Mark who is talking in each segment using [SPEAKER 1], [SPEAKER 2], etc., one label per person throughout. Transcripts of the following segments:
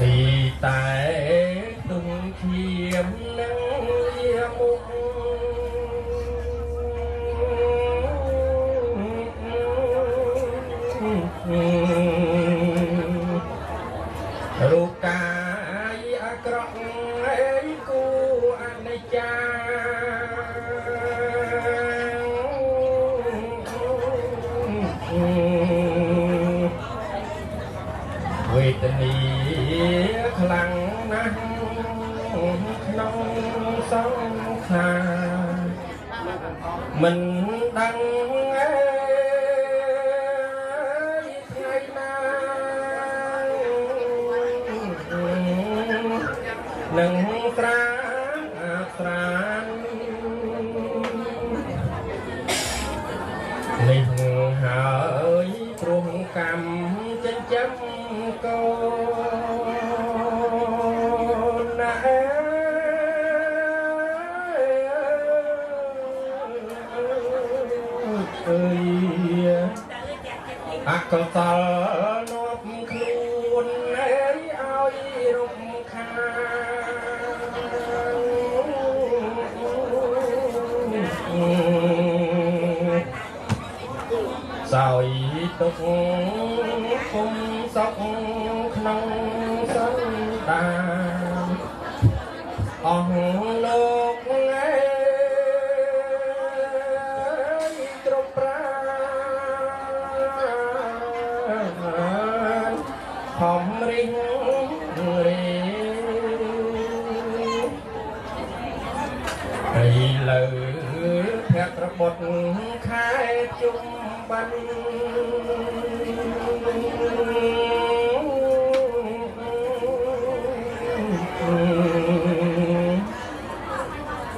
[SPEAKER 1] ពីតែទុំធៀមនឹងវាមុខរូបកាយអាក្រក់អេគូអនិច្ចាវេទនីខ្លាំងណាស់ក្នុងសង្ខារមិនដឹងថ្ងៃណានឹងត្រាត្រាននេះហើយព្រោះកម្មចិញ្ចឹមកូនណាអកុសលនាំខ្លួនឲ្យរំខានសោយទុកគុំសុខក្នុងសន្តានអស់លោកគ្រប់ប្រាណខំរិះរេហើយលើភក្ត្របុត្រខែជុំបាន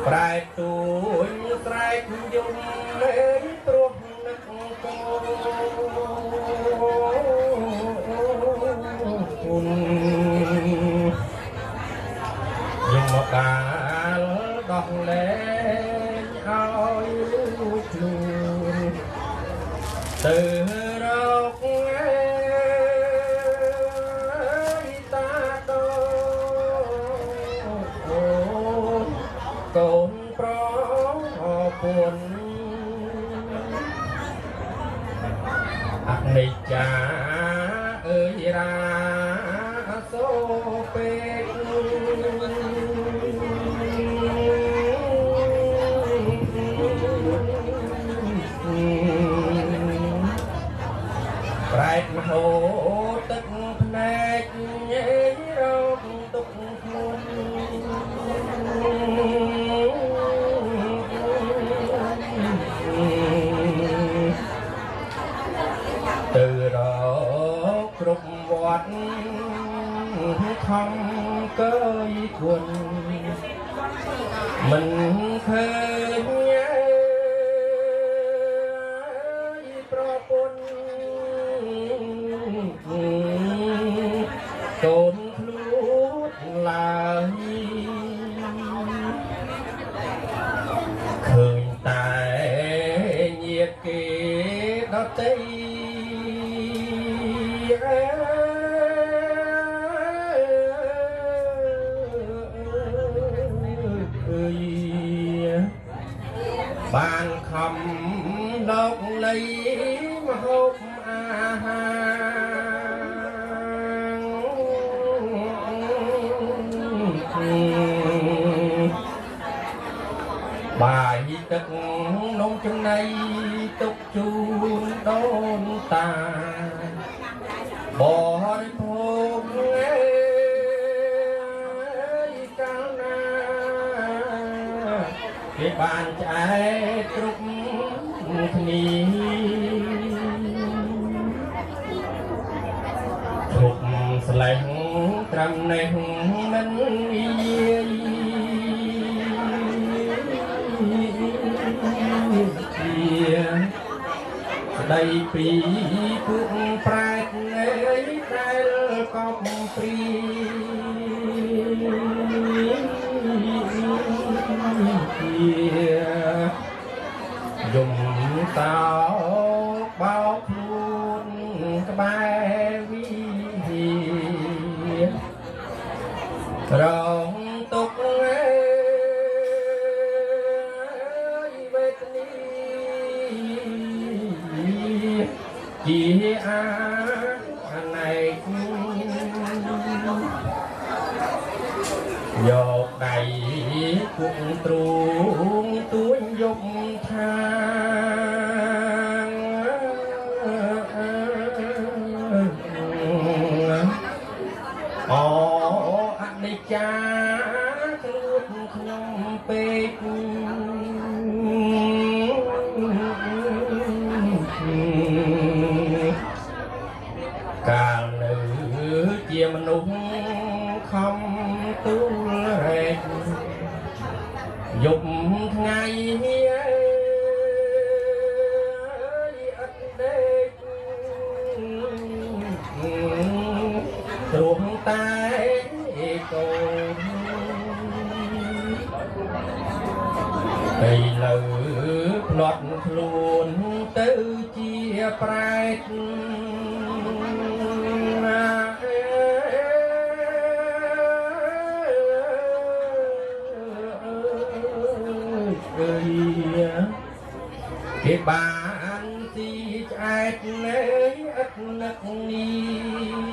[SPEAKER 1] ប្រែទួញស្រែកយំលេងព្រោះនឹកកូនយមកាលដោះលែងឲ្យខ្លួនទៅរកតាតូកូនប្រពន្ធអនិច្ចាអើយរាសូពេកប្រែកមហោទឹកភ្នែករកទុកខ្លួនទៅរកគ្រប់វត្តខំកើយគុណមិនឃើញប្រពន្ធកូនខ្លួនឡើយឃើញតែញាតិគេដទៃបានខំលោកលៃមហូបអាហារបាយទឹកនំចំណីទុកជូនដូនតាបរិភោគកាលណាគេបានឆ្អែតគ្រប់គ្នាគ្រប់ស្លេះត្រឹមនេះមិនងាយស្ដីពីពួកប្រែតដែលកប់ព្រីយំតោបោកខ្លួនក្បែរវិហារ យកដៃគក់ទ្រូងទួញយកថាអូអនិច្ចាគ្រួតខ្ញុំពេកកាលនៅជាមនុស្សខំទូលរែកយប់ថ្ងៃអត់ដេកទ្រង់តែកូនឥឡូវផ្លត់ខ្លួនទៅជាប្រែតគេបានទីឆ្អែតលេអត់នឹកនេះ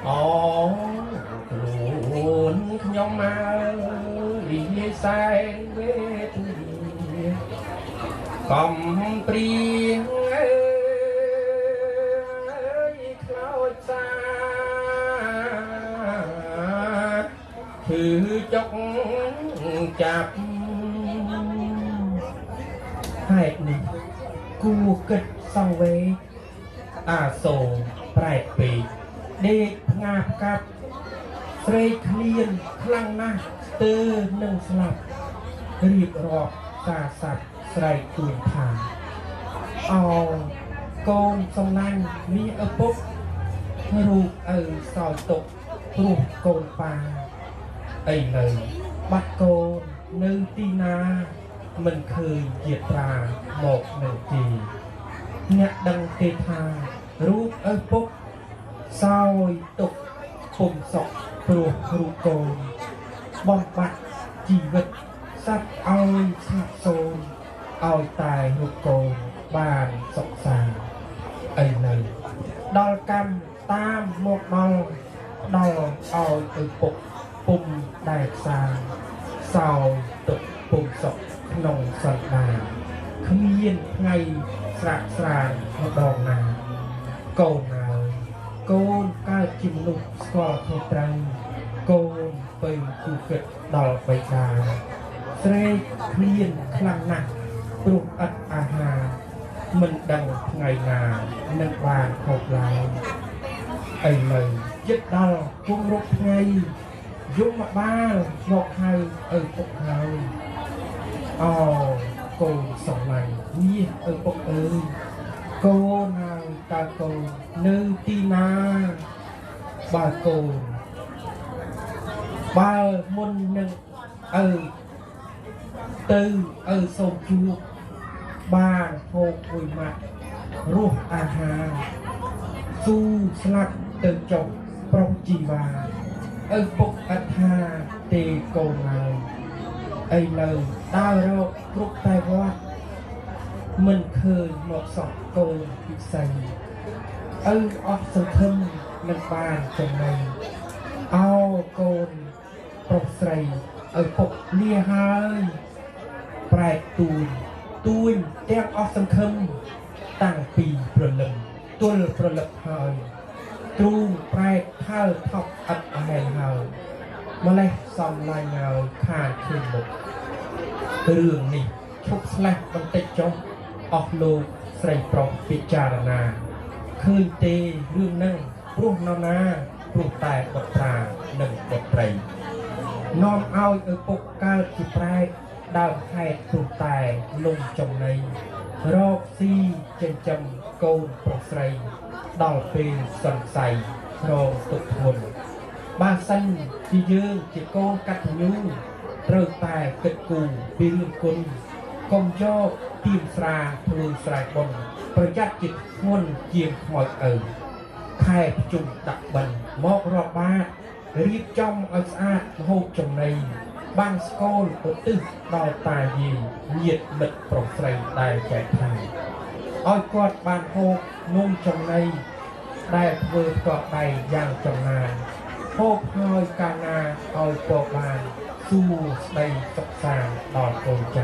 [SPEAKER 1] អូខ្លួនខ្ញុំមករីសែងវេទនាកំព្រៀងខ្លោចសាគឺចុកចាប់ហេតុនេះគួគិតសង្វេគអាសូរប្រែកពេកដេកផ្ងាផ្កាប់ស្រេកឃ្លានខ្លាំងណាស់ស្ទើរនឹងស្លាប់រៀបរាប់ការសត្វស្រែកទួញថាអោកូនសំណាញ់មានឪពុករូបឪសោយទុកព្រោះកូនប៉ាអីនៅបាត់កូននៅទីណាមិនឃើញជាត្រាមកនៅទីអ្នកដឹងទេថារូបឪពុកសោយទុកពុំសក់ព្រោះរូបកូនបំបត្តិជីវិតសត្វឲ្យស្លាប់សូន្យឲ្យតែរូបកូនបានសុខសាន្តអីនៅដល់កម្មតាមមកដល់ដល់ឲ្យឪពុកពុំដែលផ្សាសោយទុកពុំសុខក្នុងសន្តានគ្មានថ្ងៃស្រាក់ស្រានម្ដងណាកូនហើយកូនកើតជាមនុស្សស្គាល់ខុសត្រូវកូនទៅគូគិតដល់បិតាស្រេកឃ្លានខ្លាំងណាស់ព្រោះឥតអាហារមិនដឹងថ្ងៃណានឹងបានហូបឡើយឥឡូវចិត្តដល់គង់រកថ្ងៃយំមកបាលមកហៅឪពុកហើយអូកូនសំឡាញ់មាសឪពុកអើយកូនហើយតើកូននៅទីណាបើកូនបើមុននឹងឪទៅឪសូមជួបបានហូបមួយម៉ាត់រសអាហារស៊ូស្លាប់ទៅចុះប្រុងជីវ៉ាឪពុកអត្ថាទេកូនហើយឥឡូវដើររកគ្រប់តែវត្តមិនឃើញមកសោះកូនពិសីឪអស់សង្ឃឹមនឹងបានចំណេញអោកូនប្រុសស្រីឪពុកលាហើយប្រែកទួញទាំងអស់សង្ឃឹមតាំងពីព្រលឹមទល់ព្រលឹកហើយទ្រូងប្រែកថើថប់អត់អហែលហើយម្លេះសំឡាញ់ហើយខានឃើញមុខរឿងនេះឈប់ស្លេះបន្តិចចុះអស់លោកស្រីប្រុសពិចារណាឃើញទេរឿងហ្នឹងព្រោះនរណាព្រោះតែបុត្រានិងបុត្រីនាំឲ្យឪពុកកើតជាប្រែកដើមហេតុព្រោះតែលំចំណីរកស៊ីចិញ្ចឹមកូនប្រុសស្រីដល់ពេលសង្ស័យរងទុក្ខធ្ងន់បើសិនជាយើងជាកូនកតញ្ញូត្រូវតែគិតគូរពីរឿងគុណកុំយកទៀមស្រាធ្វើស្រែកបុណ្យប្រយ័ត្នចិត្តធ្ងន់ជាងខ្មោចឪខែភ្ជុំដាក់បិណ្ឌមករាប់បាតរៀបចំឲ្យស្អាតម្ហូបចំណីបានស្គលឧទ្ទិសដល់តាយាយញាតិមិត្តប្រុសស្រីដែលចែកឋានឲ្យគាត់បានហូបនំចំណី ได้เพื่อต่อไปอย่างจำนานพบหอยกานาเอาปอบานสู้ในสักสางต่อโกใจ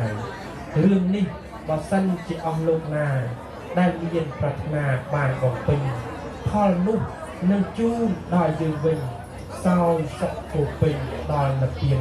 [SPEAKER 1] เรื่องนี้บอสันจะเอาลงนาได้เรียนปรารถนาบานของปีพ่อนุ่มนึ่งจูนดอยยืนวิงซอยสกปูปีดอยละเพียง